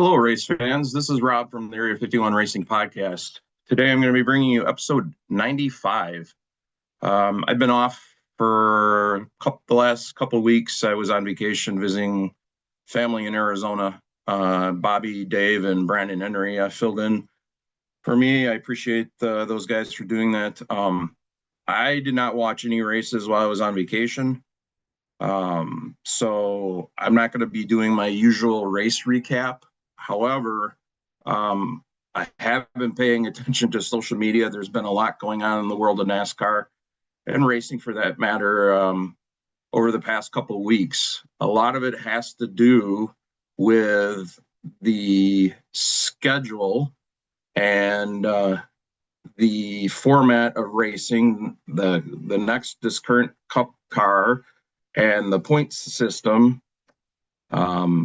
Hello, race fans. This is Rob from the Area 51 Racing Podcast. Today I'm going to be bringing you episode 95. I've been off for the last couple of weeks. I was on vacation visiting family in Arizona. Bobby, Dave, and Brandon Henry filled in for me. I appreciate those guys for doing that. I did not watch any races while I was on vacation. So I'm not going to be doing my usual race recap. However, I have been paying attention to social media. There's been a lot going on in the world of NASCAR and racing for that matter over the past couple of weeks. A lot of it has to do with the schedule and the format of racing, this current Cup car, and the points system,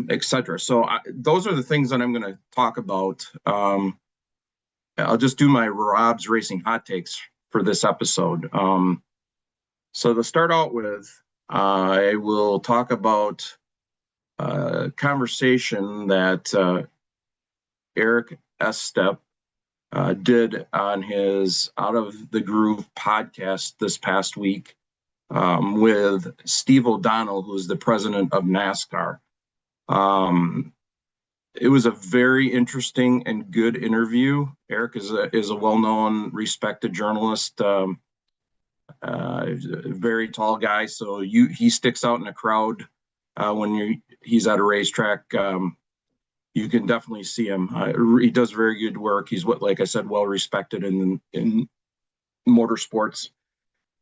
etc. So those are the things that I'm going to talk about. I'll just do my Rob's Racing hot takes for this episode. So to start out with, I will talk about a conversation that Eric Estep did on his Out of the Groove podcast this past week with Steve O'Donnell, who's the president of NASCAR. It was a very interesting and good interview. Eric is a well-known, respected journalist, very tall guy. So he sticks out in the crowd when he's at a racetrack. You can definitely see him. He does very good work. He's like I said, well respected in motorsports.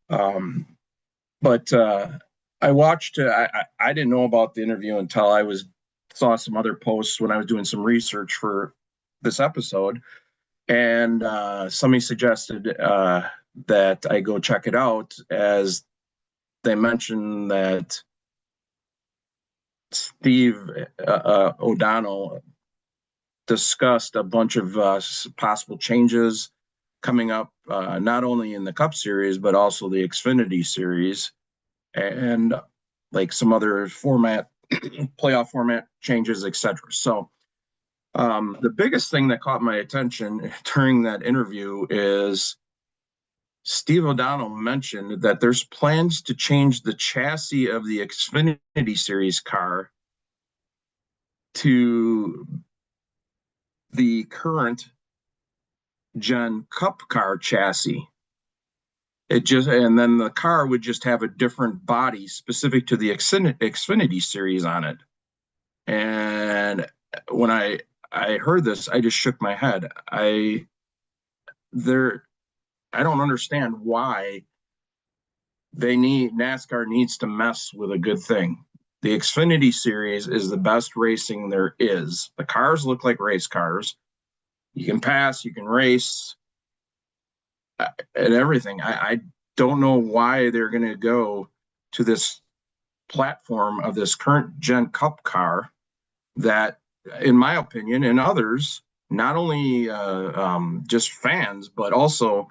But I watched. I didn't know about the interview until I saw some other posts when I was doing some research for this episode, and somebody suggested that I go check it out, as they mentioned that Steve O'Donnell discussed a bunch of possible changes coming up, not only in the Cup Series but also the Xfinity Series, and like some other playoff format changes, etc. So the biggest thing that caught my attention during that interview is Steve O'Donnell mentioned that there's plans to change the chassis of the Xfinity Series car to the current Gen Cup car chassis. And then the car would just have a different body specific to the Xfinity Series on it. And when I heard this, I just shook my head. I don't understand why NASCAR needs to mess with a good thing. The Xfinity Series is the best racing there is. The cars look like race cars. You can pass, you can race, and everything. I don't know why they're going to go to this platform of this current Gen Cup car that, in my opinion, and others, not only just fans, but also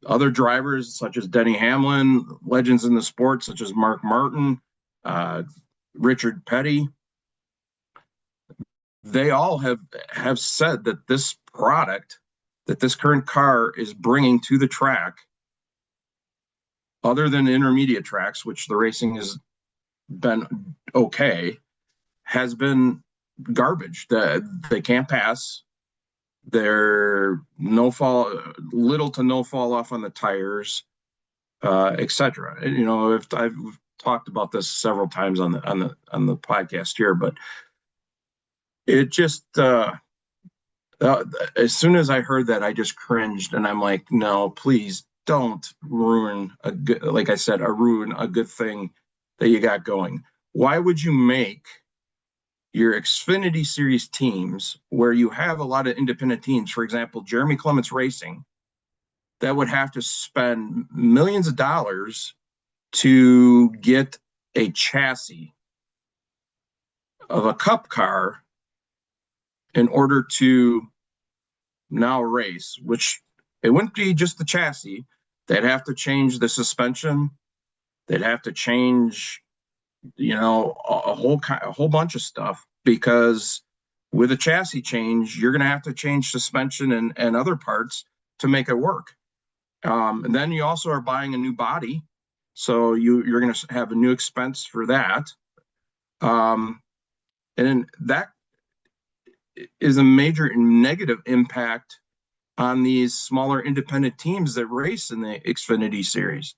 other drivers such as Denny Hamlin, legends in the sport such as Mark Martin, Richard Petty, they all have said that this product that this current car is bringing to the track, other than intermediate tracks, which the racing has been okay, has been garbage. They can't pass. They're little to no fall off on the tires, etc. You know, if I've talked about this several times on the podcast here, but it just as soon as I heard that, I just cringed, and I'm like, no, please don't ruin a good thing that you got going. Why would you make your Xfinity Series teams, where you have a lot of independent teams, for example, Jeremy Clements Racing, that would have to spend millions of dollars to get a chassis of a Cup car in order to now race, which it wouldn't be just the chassis. They'd have to change the suspension. They'd have to change, a whole bunch of stuff, because with a chassis change, you're going to have to change suspension and other parts to make it work. And then you also are buying a new body. So you're going to have a new expense for that. And that is a major negative impact on these smaller independent teams that race in the Xfinity series.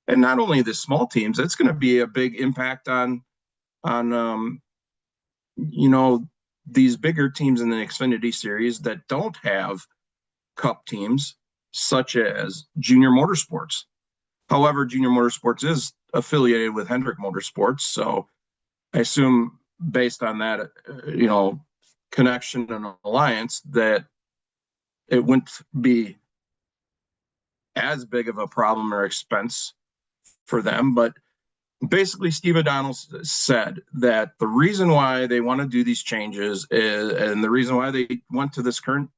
And not only the small teams, it's going to be a big impact on these bigger teams in the Xfinity series that don't have Cup teams, such as Junior Motorsports. However, Junior Motorsports is affiliated with Hendrick Motorsports, so I assume based on that, connection and alliance, that it wouldn't be as big of a problem or expense for them. But basically, Steve O'Donnell said that the reason why they want to do these changes and the reason why they went to this current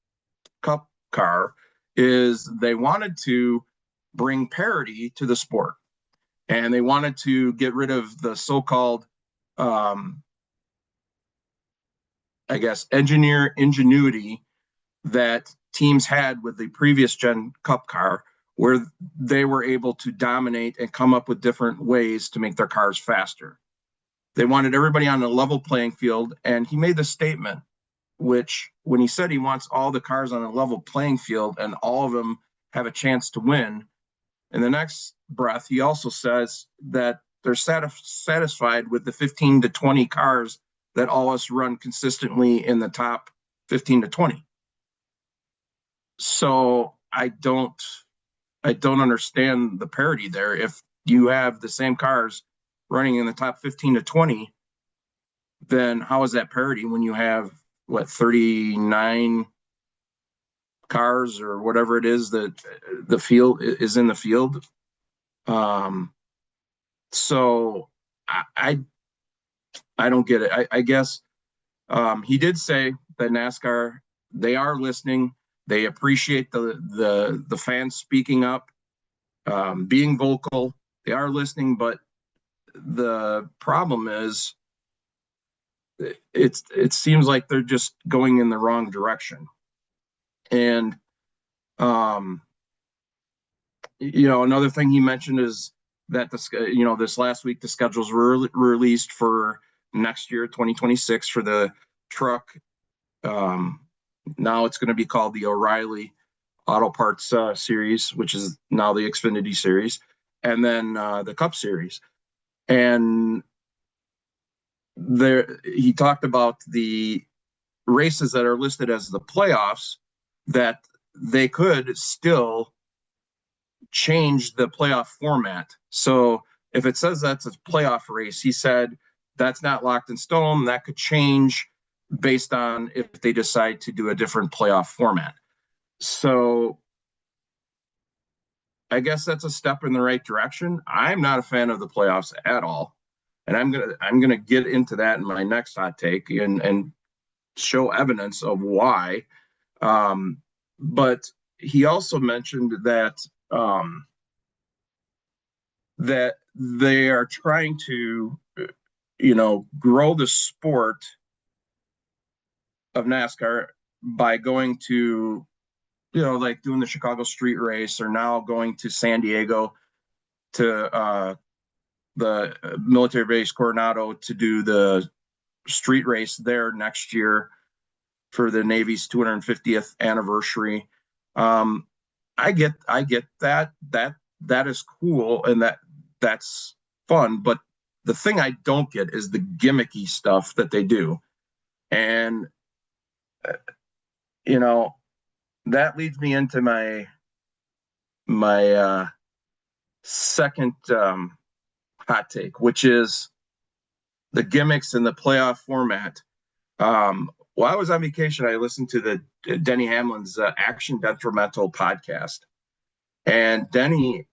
Cup car is they wanted to bring parity to the sport. And they wanted to get rid of the so-called, engineer ingenuity that teams had with the previous gen Cup car, where they were able to dominate and come up with different ways to make their cars faster. They wanted everybody on a level playing field. And he made the statement, which when he said he wants all the cars on a level playing field and all of them have a chance to win, in the next breath, he also says that they're satisfied with the 15 to 20 cars that always run consistently in the top 15 to 20. So I don't understand the parity there. If you have the same cars running in the top 15 to 20, then how is that parity when you have 39 cars or whatever it is that the field is in the field? So I don't get it. I guess he did say that NASCAR, they are listening. They appreciate the fans speaking up, being vocal. They are listening, but the problem is it seems like they're just going in the wrong direction. And another thing he mentioned is that this last week the schedules were released for next year, 2026, for the truck. Now it's going to be called the O'Reilly Auto Parts series, which is now the Xfinity series, and then the Cup series. And there, he talked about the races that are listed as the playoffs, that they could still change the playoff format. So if it says that's a playoff race, he said that's not locked in stone. That could change based on if they decide to do a different playoff format. So I guess that's a step in the right direction. I'm not a fan of the playoffs at all. And I'm gonna get into that in my next hot take and show evidence of why. But he also mentioned that that they are trying to, grow the sport of NASCAR by going to, like doing the Chicago street race, or now going to San Diego to the military base Coronado to do the street race there next year for the Navy's 250th anniversary. I get that is cool, and that's fun, but the thing I don't get is the gimmicky stuff that they do. And that leads me into my second hot take, which is the gimmicks in the playoff format. While I was on vacation, I listened to the Denny Hamlin's Action Detrimental podcast, and Denny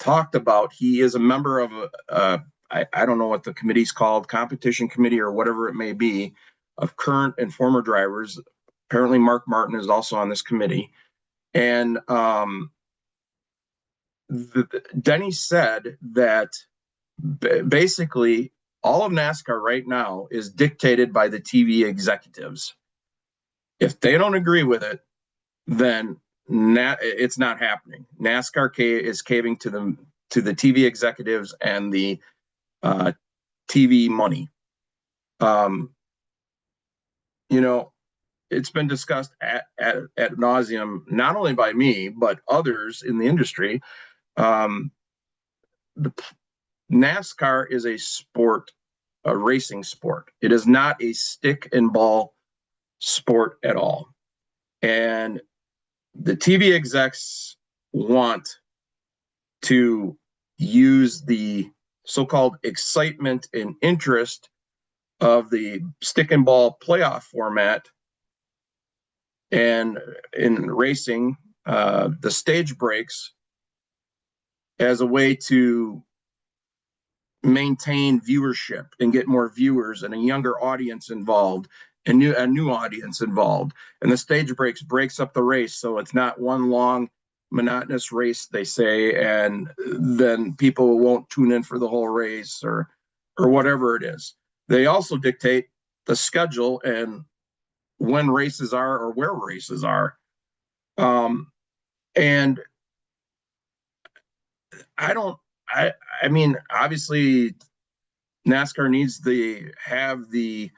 talked about, he is a member of I don't know what the committee's called, competition committee or whatever it may be, of current and former drivers. Apparently Mark Martin is also on this committee. And Denny said that basically all of NASCAR right now is dictated by the TV executives. If they don't agree with it, then it's not happening. NASCAR is caving to the TV executives and the TV money. You know, it's been discussed at nauseum, not only by me but others in the industry. The NASCAR is a sport, a racing sport. It is not a stick and ball sport at all. And the TV execs want to use the so-called excitement and interest of the stick and ball playoff format and in racing, the stage breaks as a way to maintain viewership and get more viewers and a younger audience involved and a new audience involved. And the stage breaks up the race, so it's not one long monotonous race, they say, and then people won't tune in for the whole race or whatever it is. They also dictate the schedule and when races are or where races are. And I mean, obviously NASCAR needs to have the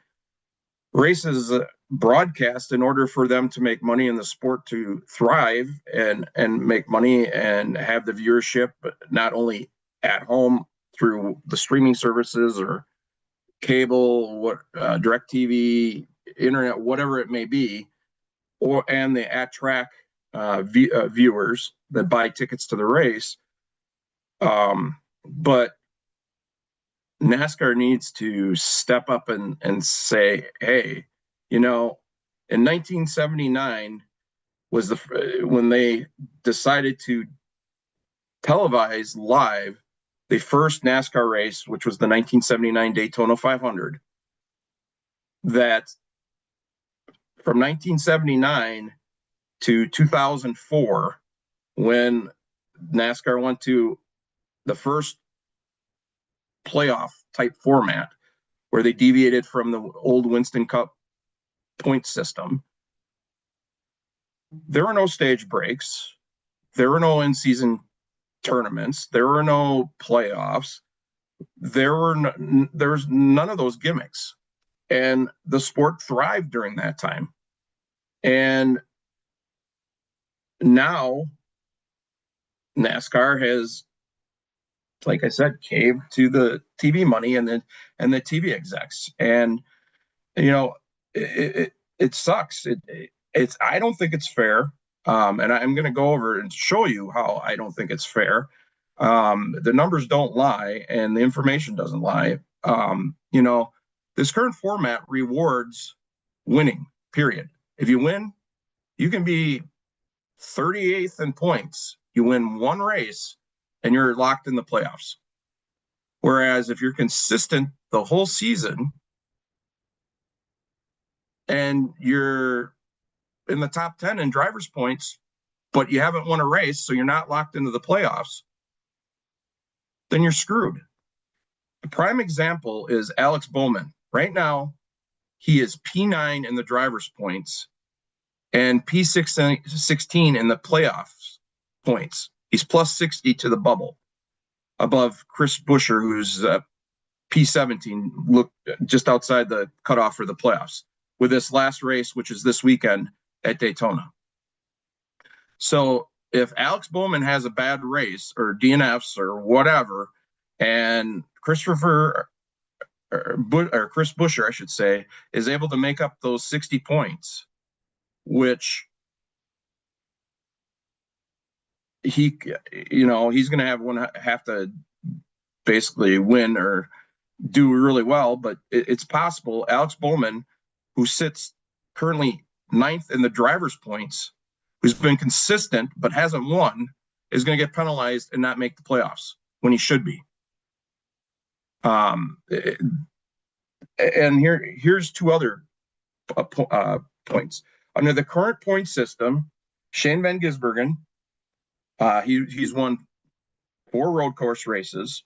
races broadcast in order for them to make money in the sport to thrive and make money and have the viewership, but not only at home through the streaming services or cable, direct TV, internet, whatever it may be, and the at-track viewers that buy tickets to the race. But NASCAR needs to step up and say, hey, in 1979 was when they decided to televise live the first NASCAR race, which was the 1979 Daytona 500. That from 1979 to 2004, when NASCAR went to the first playoff type format where they deviated from the old Winston Cup point system, there were no stage breaks, there were no in-season tournaments, there were no playoffs, there's none of those gimmicks, and the sport thrived during that time. And now NASCAR has, like I said, caved to the TV money and the TV execs, and it sucks. It's I don't think it's fair, and I'm going to go over and show you how I don't think it's fair. The numbers don't lie, and the information doesn't lie. This current format rewards winning. Period. If you win, you can be 38th in points. You win one race, and you're locked in the playoffs. Whereas if you're consistent the whole season and you're in the top 10 in driver's points, but you haven't won a race, so you're not locked into the playoffs, then you're screwed. A prime example is Alex Bowman. Right now, he is P9 in the driver's points and P16 in the playoffs points. He's plus 60 to the bubble, above Chris Buescher, who's P17, look just outside the cutoff for the playoffs, with this last race, which is this weekend at Daytona. So if Alex Bowman has a bad race or DNFs or whatever, and Chris Buescher, I should say, is able to make up those 60 points, which he's going to have to basically win or do really well, but it's possible Alex Bowman, who sits currently 9th in the driver's points, who's been consistent but hasn't won, is going to get penalized and not make the playoffs when he should be. And here's two other points. Under the current point system, Shane Van Gisbergen, he's won 4 road course races.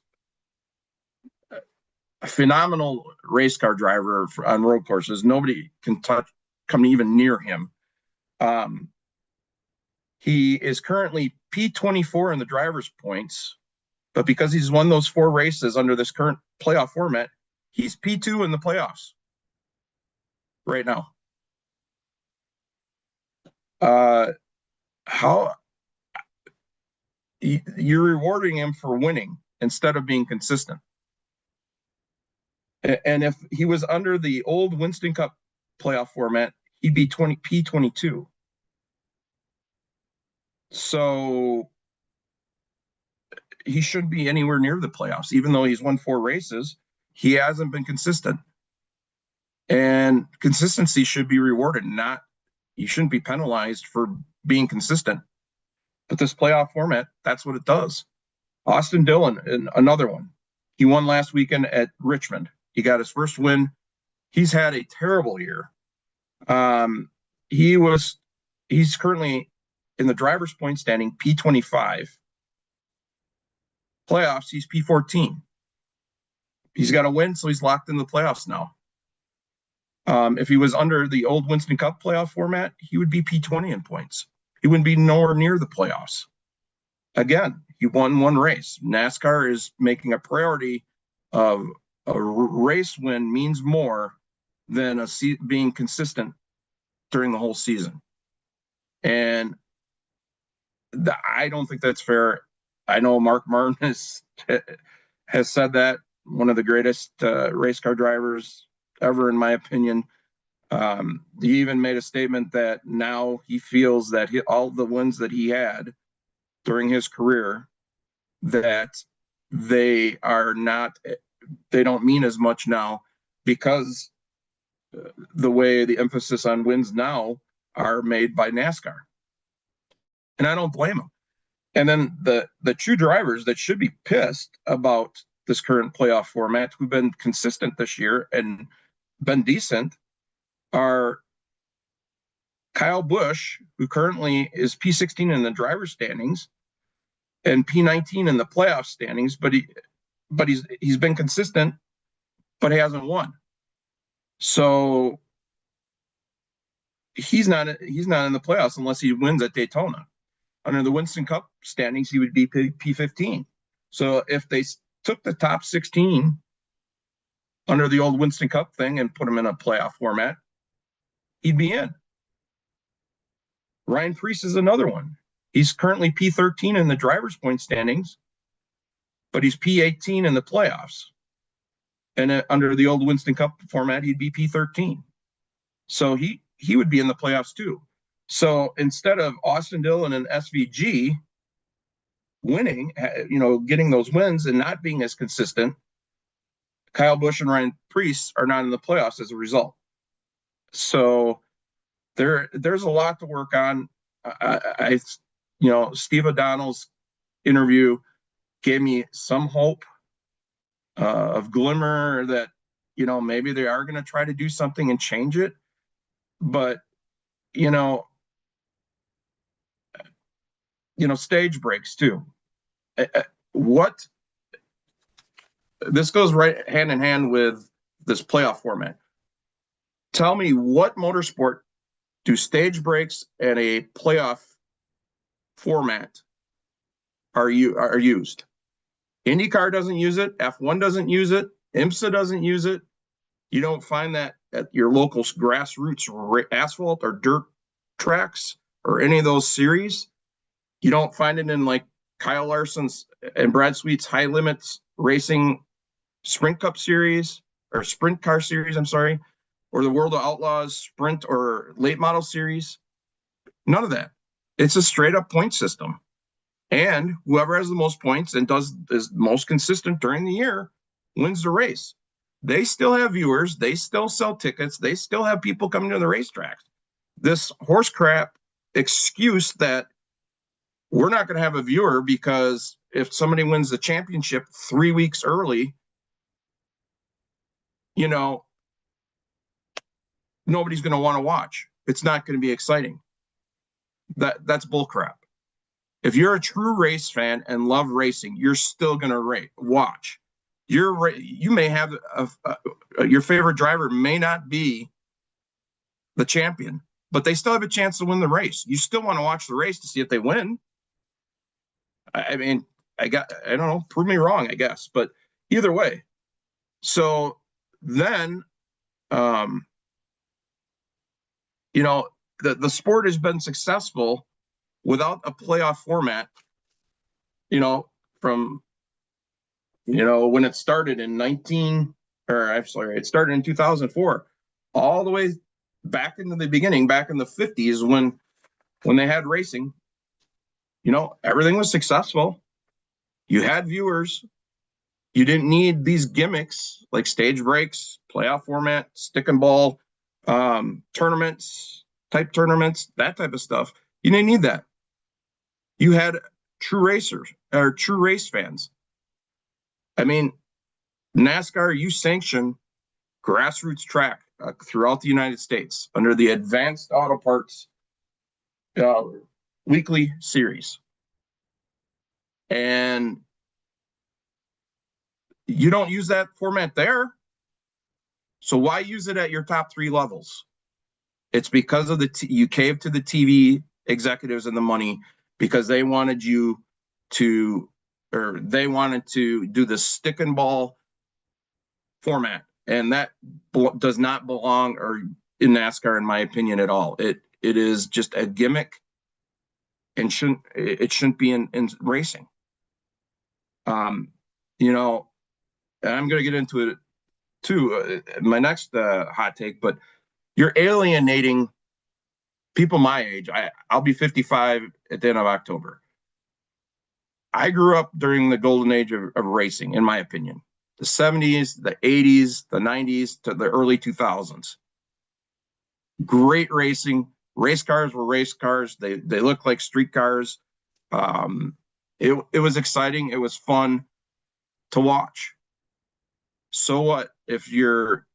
a phenomenal race car driver on road courses. Nobody can come even near him. He is currently P24 in the driver's points, but because he's won those 4 races under this current playoff format, he's P2 in the playoffs right now. How you're rewarding him for winning instead of being consistent. And if he was under the old Winston Cup playoff format, he'd be P22. So he shouldn't be anywhere near the playoffs, even though he's won 4 races. He hasn't been consistent. And consistency should be rewarded, not you shouldn't be penalized for being consistent. But this playoff format, that's what it does. Austin Dillon, another one. He won last weekend at Richmond. He got his first win. He's had a terrible year. He's currently in the driver's point standing P25. Playoffs, he's P14. He's got a win, so he's locked in the playoffs now. If he was under the old Winston Cup playoff format, he would be P20 in points. He wouldn't be nowhere near the playoffs. Again, he won 1 race. NASCAR is making a priority of a race win means more than being consistent during the whole season. And I don't think that's fair. I know Mark Martin has said that, one of the greatest race car drivers ever, in my opinion. He even made a statement that now he feels that all the wins that he had during his career, that they don't mean as much now because the way the emphasis on wins now are made by NASCAR. And I don't blame him. And then the true drivers that should be pissed about this current playoff format, who've been consistent this year and been decent, are Kyle Busch, who currently is P16 in the driver's standings and P19 in the playoff standings, but he's been consistent, but he hasn't won. So he's not in the playoffs unless he wins at Daytona. Under the Winston Cup standings, he would be P15. So if they took the top 16 under the old Winston Cup thing and put him in a playoff format, he'd be in. Ryan Preece is another one. He's currently P13 in the driver's point standings, but he's P18 in the playoffs. And under the old Winston Cup format, he'd be P13. So he would be in the playoffs too. So instead of Austin Dillon and SVG winning, getting those wins and not being as consistent, Kyle Busch and Ryan Preece are not in the playoffs as a result. So there's a lot to work on. Steve O'Donnell's interview gave me some hope of glimmer that, maybe they are going to try to do something and change it. But, stage breaks too. This goes right hand in hand with this playoff format. Tell me, what motorsport do stage breaks and a playoff format are used? IndyCar doesn't use it. F1 doesn't use it. IMSA doesn't use it. You don't find that at your local grassroots asphalt or dirt tracks or any of those series. You don't find it in like Kyle Larson's and Brad Sweet's High Limits Racing Sprint Cup series, or Sprint Car series, I'm sorry, or the World of Outlaws Sprint or Late Model series. None of that. It's a straight up point system. And whoever has the most points and is most consistent during the year wins the race. They still have viewers. They still sell tickets. They still have people coming to the racetracks. This horse crap excuse that we're not going to have a viewer because if somebody wins the championship 3 weeks early, nobody's going to want to watch. It's not going to be exciting. That's bullcrap. If you're a true race fan and love racing, you're still going to watch. you may have your favorite driver may not be the champion, but they still have a chance to win the race. You still want to watch the race to see if they win. I mean, I don't know, prove me wrong, I guess, but either way. So then, you know, the sport has been successful without a playoff format, you know, from, you know, when it started in it started in 2004, all the way back into the beginning, back in the 50s when they had racing. You know, everything was successful. You had viewers. You didn't need these gimmicks like stage breaks, playoff format, stick and ball, tournaments, that type of stuff. You didn't need that. You had true racers or true race fans. I mean, NASCAR, you sanction grassroots track throughout the United States under the Advanced Auto Parts weekly series. And you don't use that format there. So why use it at your top 3 levels? It's because of you caved to the TV executives and the money because they wanted you to, or they wanted to do the stick and ball format. And that does not belong or in NASCAR, in my opinion, at all. It is just a gimmick and it shouldn't be in racing. You know, and I'm going to get into it too, my next hot take, but you're alienating people my age. I'll be 55 at the end of October. I grew up during the golden age of racing, in my opinion. The 70s, the 80s, the 90s to the early 2000s. Great racing. Race cars were race cars. They looked like street cars. It was exciting. It was fun to watch. So what if your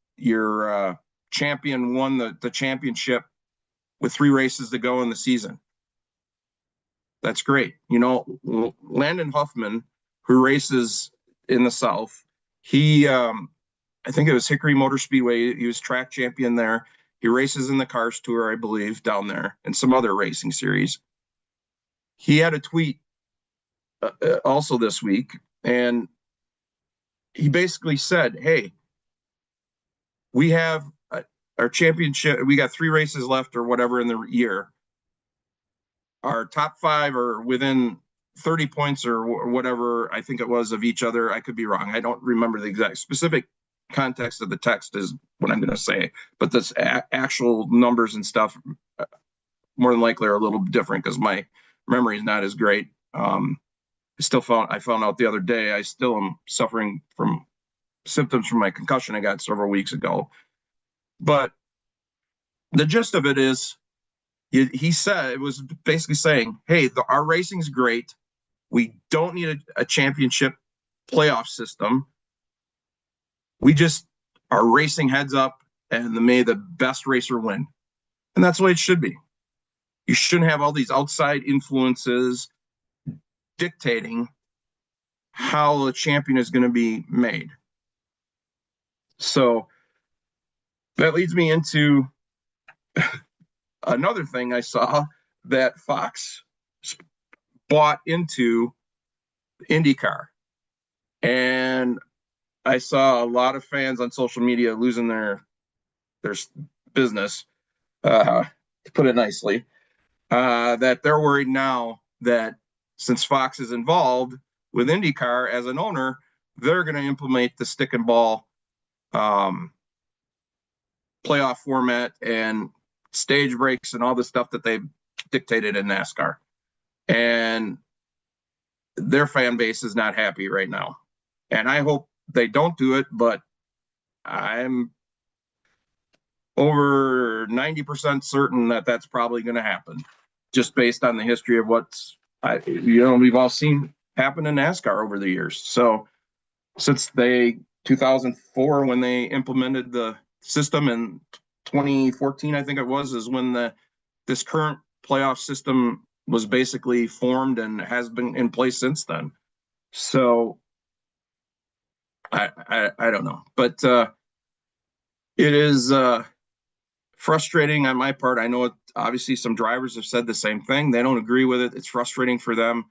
champion won the championship with 3 races to go in the season? That's great. You know, Landon Huffman, who races in the South, he I think it was Hickory Motor Speedway. He was track champion there. He races in the Cars Tour, I believe, down there, and some other racing series. He had a tweet also this week, and he basically said, hey, we have our championship. We got 3 races left or whatever in the year. Our top 5 are within 30 points or whatever, I think it was, of each other. I could be wrong. I don't remember the exact specific context of the text is what I'm going to say, but this actual numbers and stuff more than likely are a little different because my memory is not as great. I found out the other day I still am suffering from symptoms from my concussion I got several weeks ago. But the gist of it is, he said, it was basically saying, hey, our racing's great. We don't need a championship playoff system. We just are racing heads up, and may the best racer win. And that's the way it should be. You shouldn't have all these outside influences dictating how the champion is going to be made. So that leads me into another thing I saw, that Fox bought into IndyCar. And I saw a lot of fans on social media losing their business, to put it nicely, that they're worried now that since Fox is involved with IndyCar as an owner, they're going to implement the stick and ball playoff format and stage breaks and all the stuff that they've dictated in NASCAR. And their fan base is not happy right now. And I hope they don't do it, but I'm over 90% certain that that's probably going to happen, just based on the history of we've all seen happen in NASCAR over the years. So since 2004, when they implemented the system, in 2014, I think it was, is when this current playoff system was basically formed and has been in place since then. So I don't know, but it is frustrating on my part. I know obviously some drivers have said the same thing. They don't agree with it. It's frustrating for them.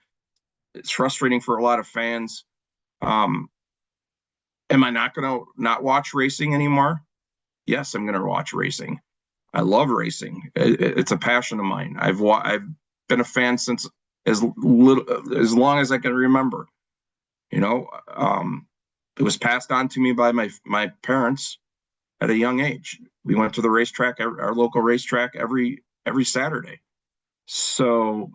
It's frustrating for a lot of fans. Um, am I not going to not watch racing anymore? Yes, I'm going to watch racing. I love racing. It's a passion of mine. I've been a fan since as long as I can remember. You know, it was passed on to me by my parents at a young age. We went to the racetrack, our local racetrack, every Saturday. So,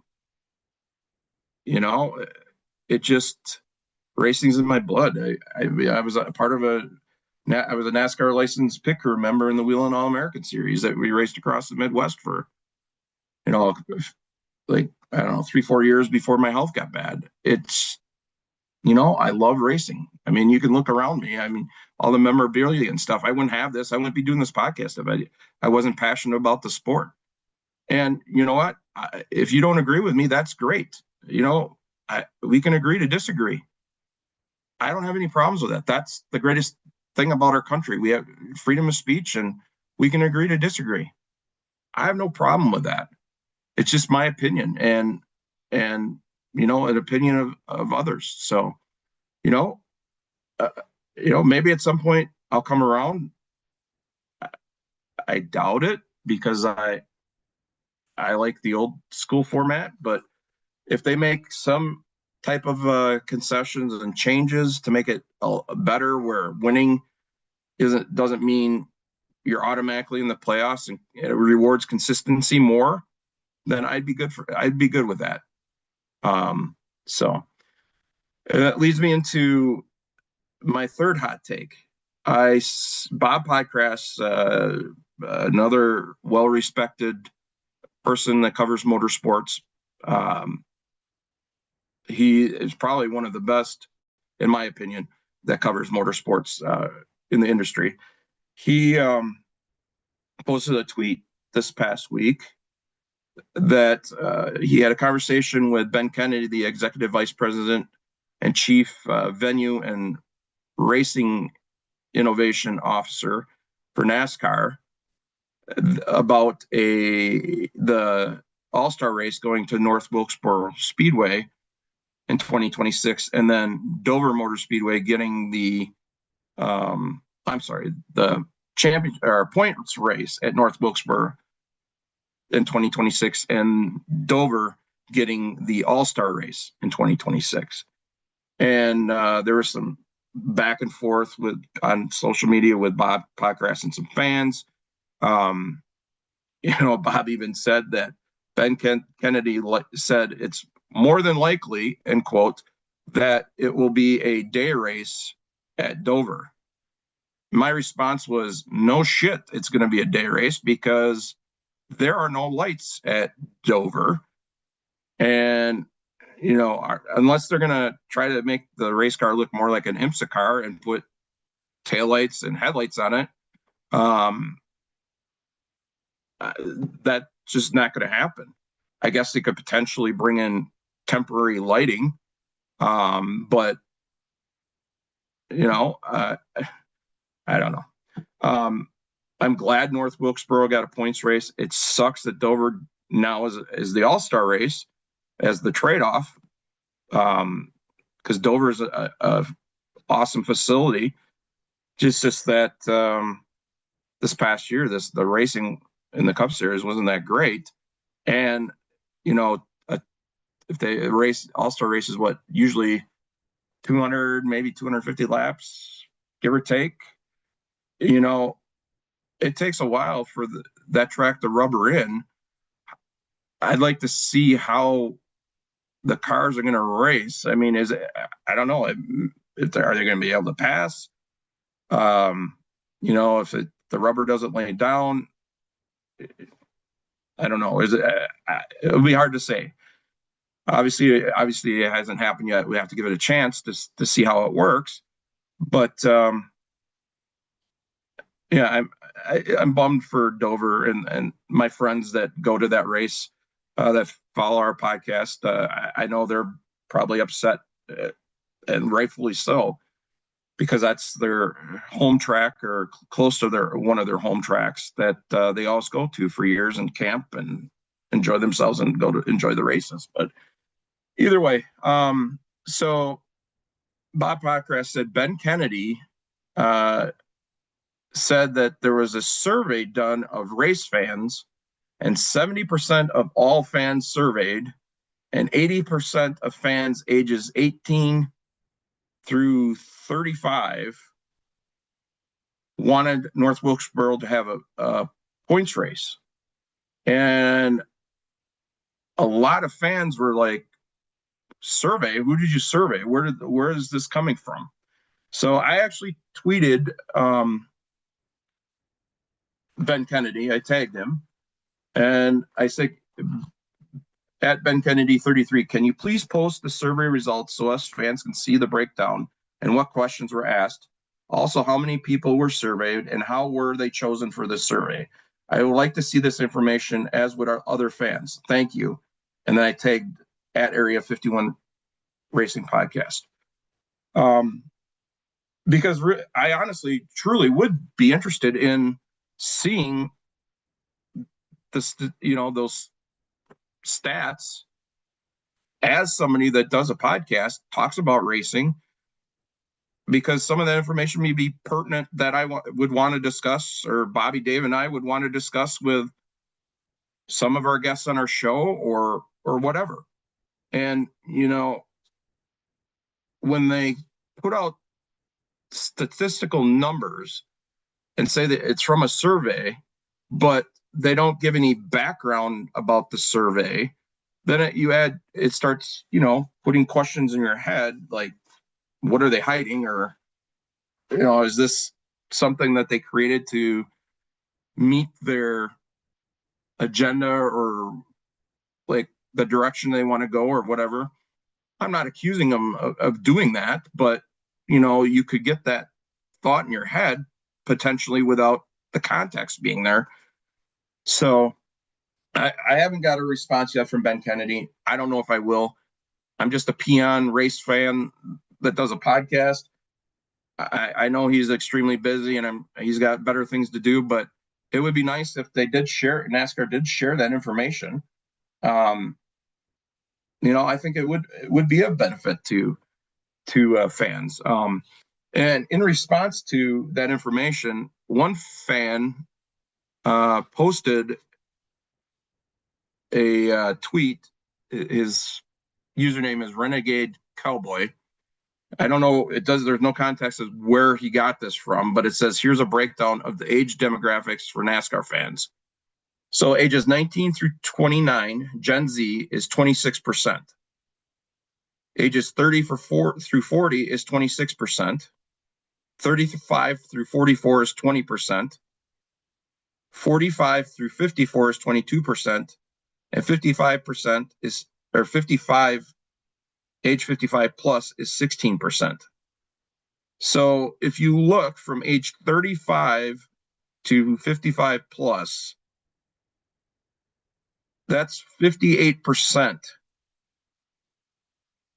you know, it just racing's in my blood. I was a part of I was a NASCAR licensed pit crew member in the Whelen All American Series that we raced across the Midwest for, you know, like I don't know, 3-4 years before my health got bad. It's, I love racing. I mean, you can look around me. I mean, all the memorabilia and stuff. I wouldn't have this. I wouldn't be doing this podcast if I wasn't passionate about the sport. And you know what? If you don't agree with me, that's great. We can agree to disagree. I don't have any problems with that. That's the greatest thing about our country. We have freedom of speech and we can agree to disagree. I have no problem with that. It's just my opinion and an opinion of others. So, you know, maybe at some point I'll come around. I doubt it because I like the old school format, but if they make some type of concessions and changes to make it better, where winning doesn't mean you're automatically in the playoffs and it rewards consistency more, then I'd be good with that. So that leads me into my third hot take. Bob Pycrass, another well-respected person that covers motorsports. He is probably one of the best, in my opinion, that covers motorsports in the industry. He posted a tweet this past week that he had a conversation with Ben Kennedy, the executive vice president and chief venue and racing innovation officer for NASCAR, about the All-Star race going to North Wilkesboro Speedway in 2026, and then Dover Motor Speedway getting the champion or points race at North Wilkesboro in 2026, and Dover getting the All-Star race in 2026. And there was some back and forth on social media with Bob Pycrass and some fans. Bob even said that Ben Kennedy said it's more than likely, end quote, that it will be a day race at Dover. My response was, no shit, it's going to be a day race because there are no lights at Dover. And, unless they're going to try to make the race car look more like an IMSA car and put taillights and headlights on it, that's just not going to happen. I guess they could potentially bring in temporary lighting, but I don't know. I'm glad North Wilkesboro got a points race. It sucks that Dover now is the All-Star race as the trade-off, because Dover is a awesome facility. Just that this past year, the racing in the Cup Series wasn't that great, and if they race All-Star races, what usually 200, maybe 250 laps, give or take. It takes a while for that track to rubber in. I'd like to see how the cars are going to race. I mean, I don't know are they going to be able to pass? If the rubber doesn't lay down, I don't know. It'll be hard to say. Obviously, it hasn't happened yet. We have to give it a chance to see how it works. But I'm bummed for Dover and my friends that go to that race, that follow our podcast. I know they're probably upset, and rightfully so. because that's their home track or close to one of their home tracks that they always go to for years and camp and enjoy themselves and go to enjoy the races. But either way, so Bob Pockras said Ben Kennedy said that there was a survey done of race fans, and 70% of all fans surveyed and 80% of fans ages 18 through 35 wanted North Wilkesboro to have a points race. And a lot of fans were like, survey? Who did you survey? Where is this coming from? So I actually tweeted Ben Kennedy. I tagged him, and I said, at Ben Kennedy 33, can you please post the survey results so us fans can see the breakdown and what questions were asked? Also, how many people were surveyed and how were they chosen for this survey? I would like to see this information, as would our other fans. Thank you. And then I tagged at Area 51 Racing Podcast. Because I honestly, truly would be interested in seeing this, those stats as somebody that does a podcast, talks about racing, because some of that information may be pertinent that I would want to discuss, or Bobby, Dave, and I would want to discuss with some of our guests on our show, or whatever. And, when they put out statistical numbers and say that it's from a survey, but they don't give any background about the survey, then it starts, putting questions in your head, like, what are they hiding? Or, is this something that they created to meet their agenda, or like the direction they want to go, or whatever? I'm not accusing them of doing that, but, you could get that thought in your head potentially without the context being there. So I haven't got a response yet from Ben Kennedy. I don't know if I will. I'm just a peon race fan that does a podcast. I know he's extremely busy and he's got better things to do, but it would be nice if they did share, NASCAR did share that information. I think it would be a benefit to fans. And in response to that information, one fan posted a tweet. His username is Renegade Cowboy. I don't know, there's no context of where he got this from, but it says, here's a breakdown of the age demographics for NASCAR fans. So ages 19 through 29, Gen Z is 26%. Ages 30 through 40 is 26%. 35 through 44 is 20%. 45 through 54 is 22%. And 55% age 55 plus is 16%. So if you look from age 35 to 55 plus, that's 58%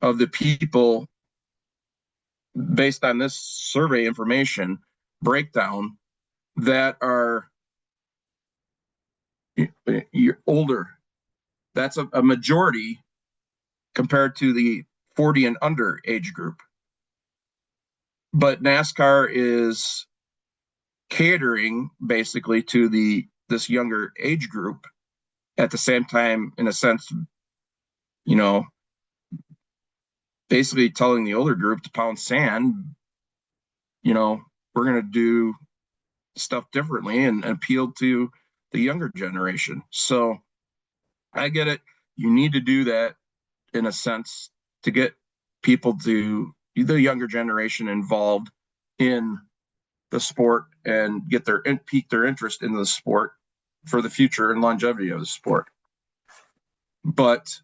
of the people, based on this survey information breakdown, that are older. That's a majority compared to the 40 and under age group. But NASCAR is catering basically to this younger age group, at the same time, in a sense, basically telling the older group to pound sand. We're going to do stuff differently and appeal to the younger generation. So I get it. You need to do that in a sense to get people, to the younger generation, involved in the sport and pique their interest in the sport for the future and longevity of the sport. But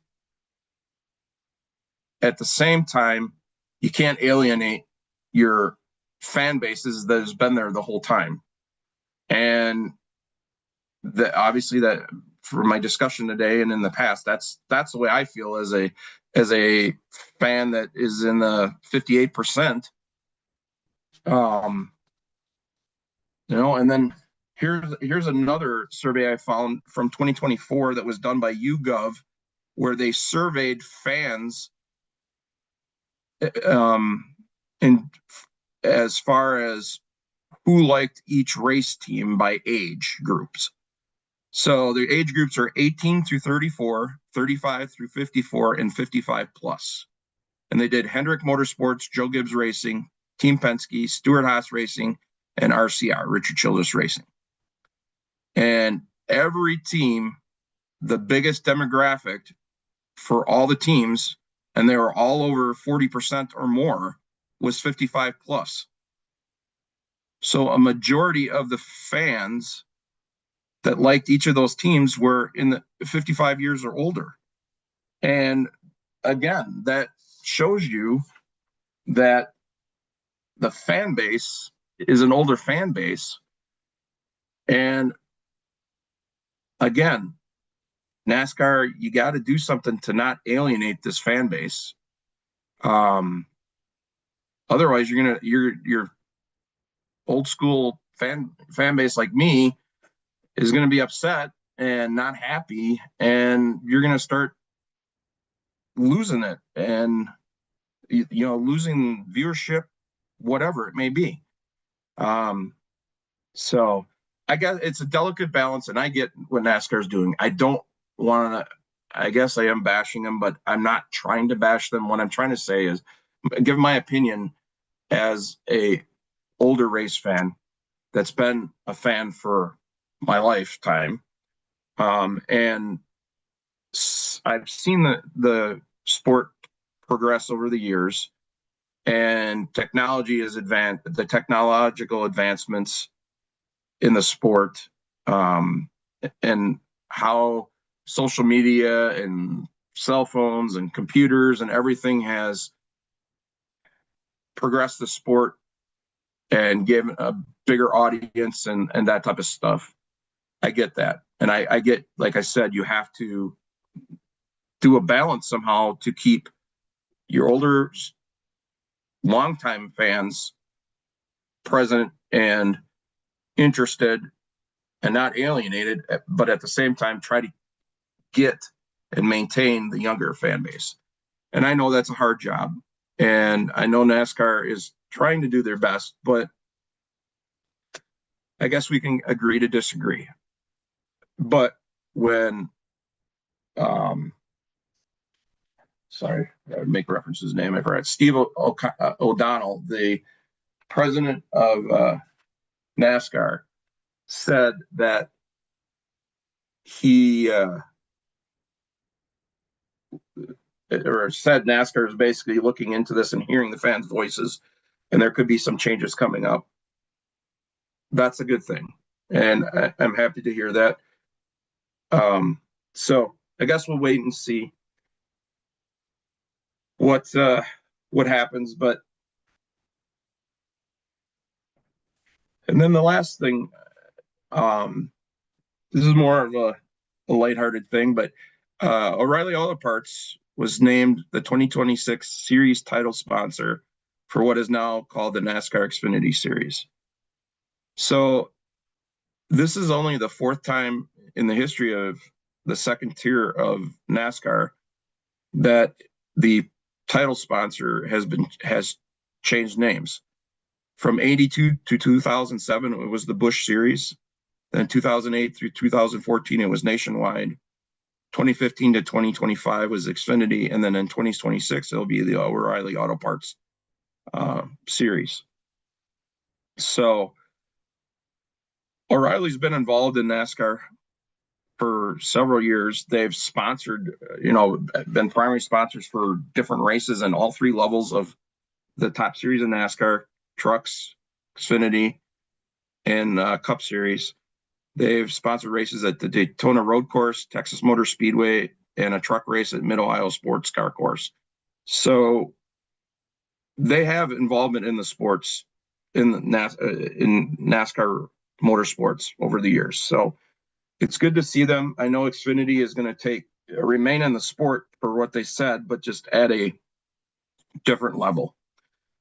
at the same time, you can't alienate your fan bases that has been there the whole time. And obviously that, for my discussion today and in the past, that's the way I feel as a fan that is in the 58%. Um, and then here's another survey I found from 2024 that was done by YouGov, where they surveyed fans in as far as who liked each race team by age groups. So the age groups are 18 through 34, 35 through 54, and 55 plus. And they did Hendrick Motorsports, Joe Gibbs Racing, Team Penske, Stewart-Haas Racing, and RCR, Richard Childress Racing. And every team, the biggest demographic for all the teams, and they were all over 40% or more, was 55 plus. So a majority of the fans that liked each of those teams were in the 55 years or older. And again, that shows you that the fan base is an older fan base. And again, NASCAR, you got to do something to not alienate this fan base. Otherwise, your old school fan base like me is going to be upset and not happy, and you're going to start losing it, and losing viewership, whatever it may be. So I guess it's a delicate balance, and I get what NASCAR is doing. I don't want to. I guess I am bashing them, but I'm not trying to bash them. What I'm trying to say is, give my opinion as a older race fan that's been a fan for my lifetime, and I've seen the sport progress over the years, and technology is advanced. The technological advancements in the sport, and how social media and cell phones and computers and everything has progressed the sport and given a bigger audience and that type of stuff. I get that. And I get, like I said, you have to do a balance somehow to keep your older, longtime fans present and interested and not alienated, but at the same time try to get and maintain the younger fan base. And I know that's a hard job, and I know NASCAR is trying to do their best, but I guess we can agree to disagree. But when sorry, I would make reference to his name, I forgot, Steve O'Donnell, the president of NASCAR, said that he or said NASCAR is basically looking into this and hearing the fans' voices, and there could be some changes coming up. That's a good thing, and I'm happy to hear that. So I guess we'll wait and see what happens. But and then the last thing, this is more of a lighthearted thing, but O'Reilly Auto Parts was named the 2026 series title sponsor for what is now called the NASCAR Xfinity Series. So this is only the fourth time in the history of the second tier of NASCAR that the title sponsor has changed names. From 82 to 2007, it was the Busch Series. Then 2008 through 2014, it was Nationwide. 2015 to 2025 was Xfinity, and then in 2026, it'll be the O'Reilly Auto Parts series. So O'Reilly's been involved in NASCAR for several years. They've sponsored, been primary sponsors for different races in all three levels of the top series in NASCAR: trucks, Xfinity, and Cup Series. They've sponsored races at the Daytona Road Course, Texas Motor Speedway, and a truck race at Mid-Ohio Sports Car Course. So they have involvement in the sports, in NASCAR motorsports over the years. So it's good to see them. I know Xfinity is going to remain in the sport for what they said, but just at a different level.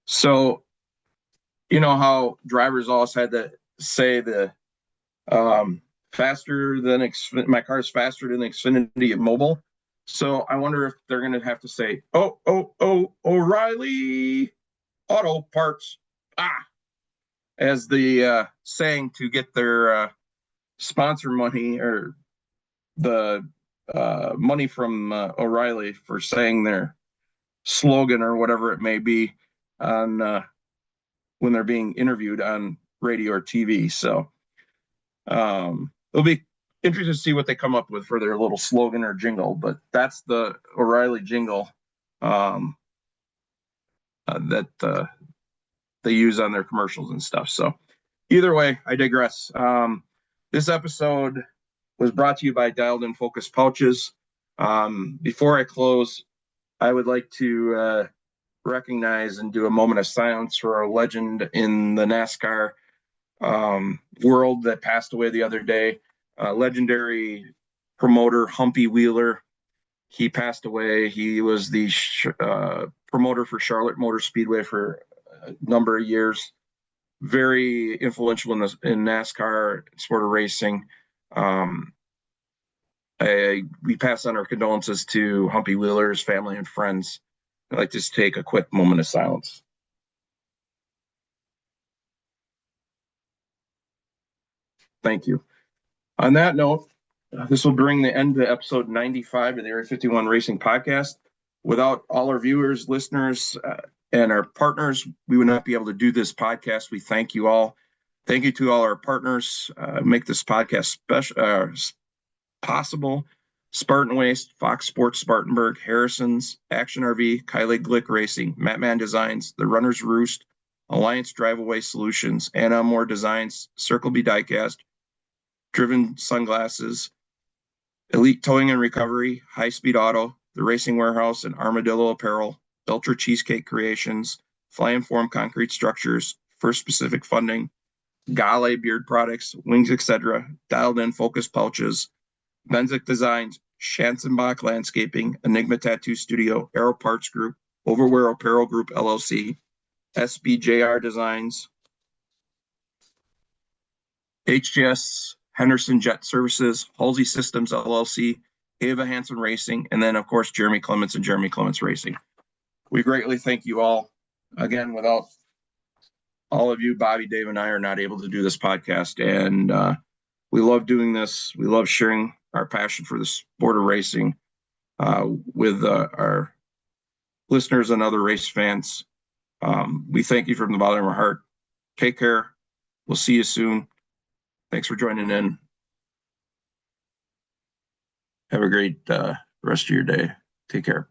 So you know how drivers always had to say the faster than my car's faster than Xfinity Mobile. So I wonder if they're going to have to say, oh, O'Reilly Auto Parts, as the saying to get their sponsor money or the money from O'Reilly for saying their slogan or whatever it may be on when they're being interviewed on radio or TV. So it'll be interesting to see what they come up with for their little slogan or jingle. But that's the O'Reilly jingle that they use on their commercials and stuff. So either way, I digress. This episode was brought to you by Dialed In Focus Pouches. Before I close, I would like to recognize and do a moment of silence for a legend in the NASCAR world that passed away the other day. Legendary promoter Humpy Wheeler. He passed away. He was the promoter for Charlotte Motor Speedway for a number of years. Very influential in NASCAR, sport of racing. We pass on our condolences to Humpy Wheeler's family and friends. I'd like to just take a quick moment of silence. Thank you. On that note, this will bring the end to episode 95 of the Area 51 Racing Podcast. Without all our viewers, listeners, and our partners, we would not be able to do this podcast. We thank you all. Thank you to all our partners. Make this podcast possible. Spartan Waste, Fox Sports Spartanburg, Harrison's, Action RV, Kylie Glick Racing, Mattman Designs, The Runner's Roost, Alliance Drive-Away Solutions, Anna Moore Designs, Circle B Diecast, Driven Sunglasses, Elite Towing and Recovery, High Speed Auto, The Racing Warehouse, and Armadillo Apparel, Belcher Cheesecake Creations, Fly and Form Concrete Structures, First Pacific Funding, Gale Beard Products, Wings, etc., Dialed In Focus Pouches, Benzik Designs, Schanzenbach Landscaping, Enigma Tattoo Studio, Aero Parts Group, Overwear Apparel Group LLC, SBJR Designs, HGS Henderson Jet Services, Halsey Systems LLC, Ava Hansen Racing, and then, of course, Jeremy Clements and Jeremy Clements Racing. We greatly thank you all. Again, without all of you, Bobby, Dave, and I are not able to do this podcast. And we love doing this. We love sharing our passion for the sport of racing with our listeners and other race fans. We thank you from the bottom of our heart. Take care. We'll see you soon. Thanks for joining in. Have a great rest of your day. Take care.